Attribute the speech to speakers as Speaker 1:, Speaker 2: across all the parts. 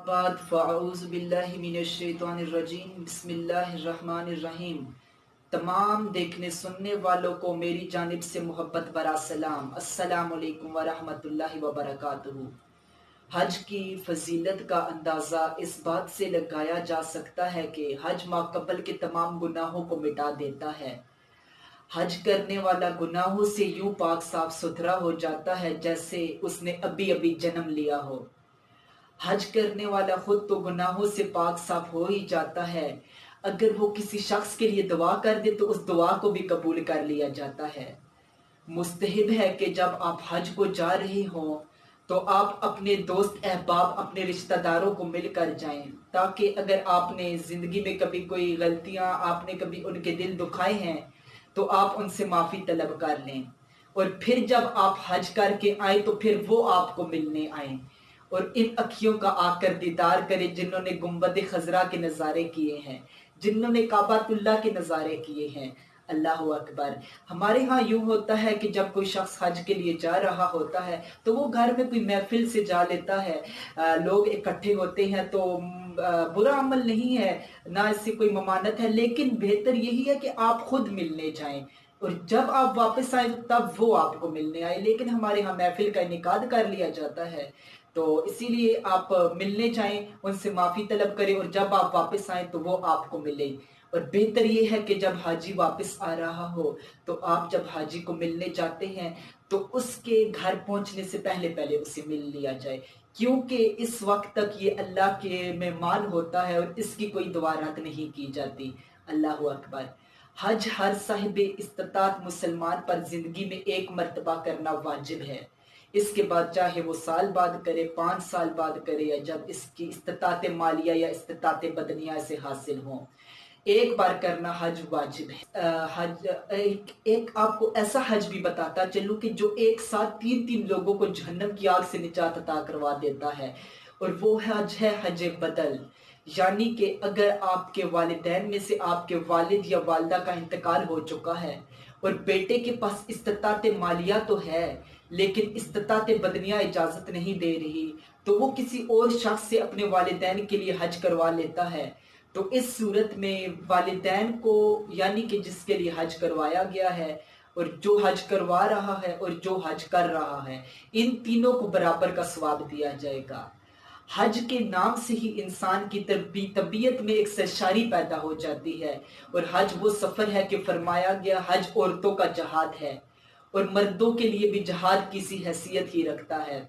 Speaker 1: बाद फ़अऊज़ु बिल्लाहि मिनश्शैतानिर्रजीम बिस्मिल्लाहिर्रहमानिर्रहीम। तमाम देखने सुनने वालों को मेरी जानिब से मोहब्बत भरा सलाम। अस्सलामु अलैकुम व रहमतुल्लाहि व बरकातुहू। हज की फजीलत का अंदाज़ा इस बात से लगाया जा सकता है कि हज माक़बल के तमाम गुनाहों को मिटा देता है। हज करने वाला गुनाहों से यूं पाक साफ सुथरा हो जाता है जैसे उसने अभी अभी जन्म लिया हो। हज करने वाला खुद तो गुनाहों से पाक साफ हो ही जाता है, अगर वो किसी शख्स के लिए दुआ कर दे तो उस दुआ को भी कबूल कर लिया जाता है। मुस्तहिब है कि जब आप हज को जा रहे हों तो आप अपने दोस्त अहबाब अपने रिश्तेदारों को मिलकर जाएं, ताकि अगर आपने ज़िंदगी में कभी कोई गलतियां आपने कभी उनके दिल दुखाए हैं तो आप उनसे माफ़ी तलब कर लें, और फिर जब आप हज करके आए तो फिर वो आपको मिलने आए और इन अखियों का आकर दीदार करें जिन्होंने गुंबद खजरा के नज़ारे किए हैं, जिन्होंने काबातुल्लाह के नज़ारे किए हैं। अल्लाह अकबर। हमारे यहाँ यूँ होता है कि जब कोई शख्स हज के लिए जा रहा होता है तो वो घर में कोई महफिल से जा लेता है, लोग इकट्ठे होते हैं, तो बुरा अमल नहीं है, ना इससे कोई ममानत है, लेकिन बेहतर यही है कि आप खुद मिलने जाएं और जब आप वापस आए तब वो आपको मिलने आए। लेकिन हमारे यहाँ महफिल का इनेकाद कर लिया जाता है, तो इसीलिए आप मिलने जाएं, उनसे माफ़ी तलब करें और जब आप वापस आएँ तो वो आपको मिले। और बेहतर ये है कि जब हाजी वापस आ रहा हो तो आप जब हाजी को मिलने जाते हैं तो उसके घर पहुंचने से पहले पहले उसे मिल लिया जाए, क्योंकि इस वक्त तक ये अल्लाह के मेहमान होता है और इसकी कोई दुआ रद्द नहीं की जाती। अल्लाह अकबर। हज हर साहिब इस्तिताअत मुसलमान पर जिंदगी में एक मर्तबा करना वाजिब है। इसके बाद चाहे वो साल बाद करे, 5 साल बाद करे, या जब इसकी इस्तिताअत मालिया या इस्तिताअत बदनिया से हासिल हो, एक बार करना हज वाजिब है। हज एक आपको ऐसा हज भी बताता चलूं कि जो एक साथ 3-3 लोगों को जहन्नम की आग से निजात अता करवा देता है, और वो हज है हज बदल। यानी कि अगर आपके वालिदैन में से आपके वालिद या वालदा का इंतकाल हो चुका है और बेटे के पास इस्तिताअत मालिया तो है लेकिन इस्तिताअत बदनिया इजाज़त नहीं दे रही, तो वो किसी और शख्स से अपने वालिदैन के लिए हज करवा लेता है। तो इस सूरत में वालिदैन को, यानी कि जिसके लिए हज करवाया गया है और जो हज करवा रहा है और जो हज कर रहा है, इन तीनों को बराबर का सवाब दिया जाएगा। हज के नाम से ही इंसान की तबीयत में एक सरशारी पैदा हो जाती है, और हज वो सफ़र है कि फरमाया गया हज औरतों का जहाद है और मर्दों के लिए भी जहाद की सी हैसियत ही रखता है।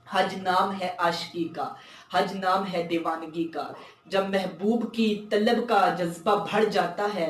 Speaker 1: हज नाम है आशिकी का, हज नाम है दीवानगी का। जब महबूब की तलब का जज्बा बढ़ जाता है,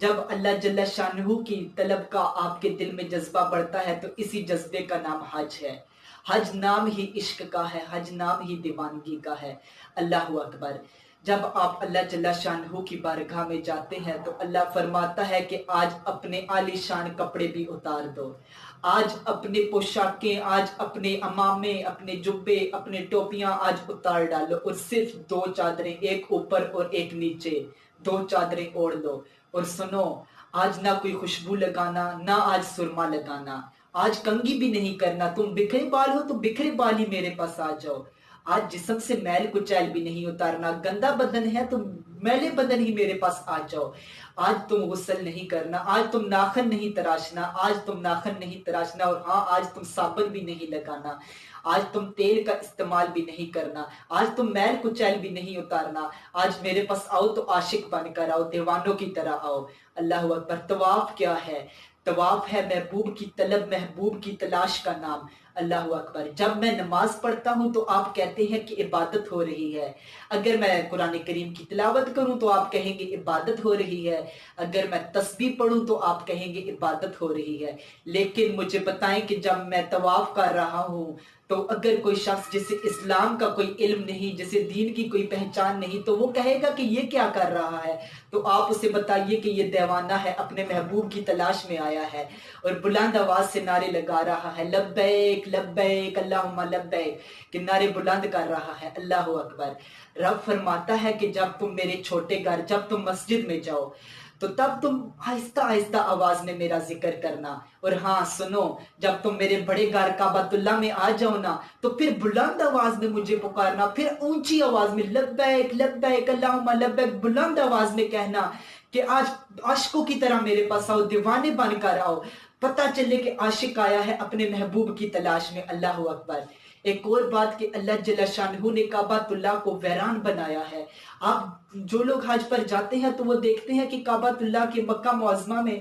Speaker 1: जब अल्लाह जल्ला शानहू की तलब का आपके दिल में जज्बा बढ़ता है, तो इसी जज्बे का नाम हज है। हज नाम ही इश्क का है, हज नाम ही दीवानगी का है। अल्लाह अकबर। जब आप अल्लाह जल्ला शानहू की बारगाह में जाते हैं तो अल्लाह फरमाता है कि आज अपने आलीशान कपड़े भी उतार दो, आज अपने पोशाकें, आज अपने अमामे, अपने जुब्बे, अपने टोपियां आज उतार डालो और सिर्फ 2 चादरें, एक ऊपर और एक नीचे, 2 चादरें ओढ़ लो। और सुनो, आज ना कोई खुशबू लगाना, ना आज सुरमा लगाना, आज कंघी भी नहीं करना। तुम बिखरे बाल हो तो बिखरे बाल ही मेरे पास आ जाओ। आज जिस्म से मैल कुचैल भी नहीं उतारना, गंदा बदन है तो मैले बदन ही मेरे पास आ जाओ। आज तुम गुस्ल नहीं करना, आज तुम नाखन नहीं तराशना, आज तुम नाखन नहीं तराशना, और हाँ, आज तुम साबुन भी नहीं लगाना, आज तुम तेल का इस्तेमाल भी नहीं करना, आज तुम मैल कुचैल भी नहीं उतारना। आज मेरे पास आओ तो आशिक बनकर आओ, दीवानों की तरह आओ। अल्लाह अकबर। तवाफ क्या है? तवाफ है महबूब की तलब, महबूब की तलाश का नाम। अल्लाह अकबर। जब मैं नमाज पढ़ता हूँ तो आप कहते हैं कि इबादत हो रही है, अगर मैं कुरान करीम की तिलावत करूँ तो आप कहेंगे इबादत हो रही है, अगर मैं तस्बीह पढ़ूँ तो आप कहेंगे इबादत हो रही है। लेकिन मुझे बताएं कि जब मैं तवाफ कर रहा हूँ तो अगर कोई शख्स जिसे इस्लाम का कोई इल्म नहीं, जिसे दीन की कोई पहचान नहीं, तो वो कहेगा कि ये क्या कर रहा है, तो आप उसे बताइए कि ये दीवाना है, अपने महबूब की तलाश में आया है और बुलंद आवाज से नारे लगा रहा है, लब्बैक लब्बैक अल्लाहुम्मा लब्बैक, कि नारे बुलंद कर रहा है। अल्लाह अकबर। रब फरमाता है कि जब तुम मेरे छोटे घर, जब तुम मस्जिद में जाओ تو تب تم آہستہ آہستہ آواز میں میرا ذکر کرنا. اور ہاں سنو، جب تم میرے بڑے گھر کعبۃ اللہ میں آ جاؤ نا تو پھر بلند آواز میں مجھے پکارنا، پھر اونچی آواز میں لبیک لبیک اللہم لبیک بلند آواز میں کہنا کہ آج عاشقوں کی طرح میرے پاس آؤ، دیوانے بن کر آؤ، پتہ چلے کہ عاشق آیا ہے اپنے محبوب کی تلاش میں. اللہ اکبر. ایک اور بات کہ اللہ جل شانہ نے کعبۃ اللہ کو ویران بنایا ہے. آپ جو لوگ حج پر جاتے ہیں تو وہ دیکھتے ہیں کہ کعبۃ اللہ کے مکہ معظمہ میں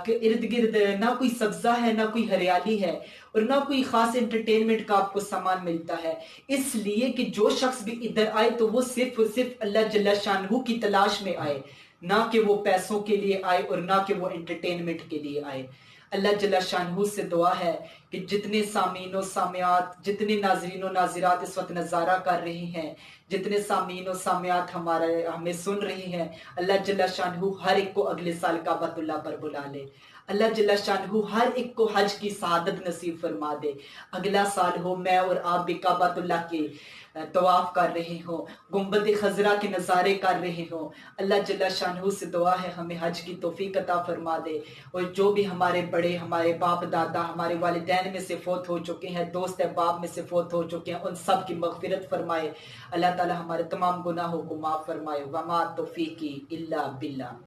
Speaker 1: کے ارد گرد نہ کوئی سبزہ ہے، نہ کوئی ہریالی ہے، اور نہ کوئی خاص انٹرٹینمنٹ کا آپ کو سامان ملتا ہے. اس لیے کہ جو شخص بھی ادھر آئے تو وہ صرف اور صرف اللہ جل شانہ کی تلاش میں آئے، نہ کہ وہ پیسوں کے لیے آئے اور نہ کہ وہ انٹرٹینمنٹ کے لیے آئے. اللہ جل شانہ سے دعا ہے کہ جتنے سامعین و سامعات، جتنے ناظرین و ناظرات اس وقت نظارہ کر رہے ہیں، جتنے سامعین و سامعات ہمیں سن رہے ہیں، اللہ جل شانہ ہر ایک کو اگلے سال کعبۃ اللہ پر بلا لے. اللہ جل شانہ ہر ایک کو حج کی سعادت نصیب فرما دے. اگلا سال ہو میں اور آپ بھی کعبۃ اللہ کے طواف کر رہے ہوں، گنبد خضرا کے نظارے کر رہے ہوں. اللہ جل شانہ سے دعا ہے ہمیں حج کی توفیق عطا فرما دے. اور جو بھی ہمارے بڑے، ہمارے باپ دادا، ہمارے والدین میں سے فوت ہو چکے ہیں، دوست احباب میں سے فوت ہو چکے ہیں، ان سب کی مغفرت فرمائے. اللہ تعالی ہمارے تمام گناہوں کو معاف فرمائے. وما توفیقی الا باللہ.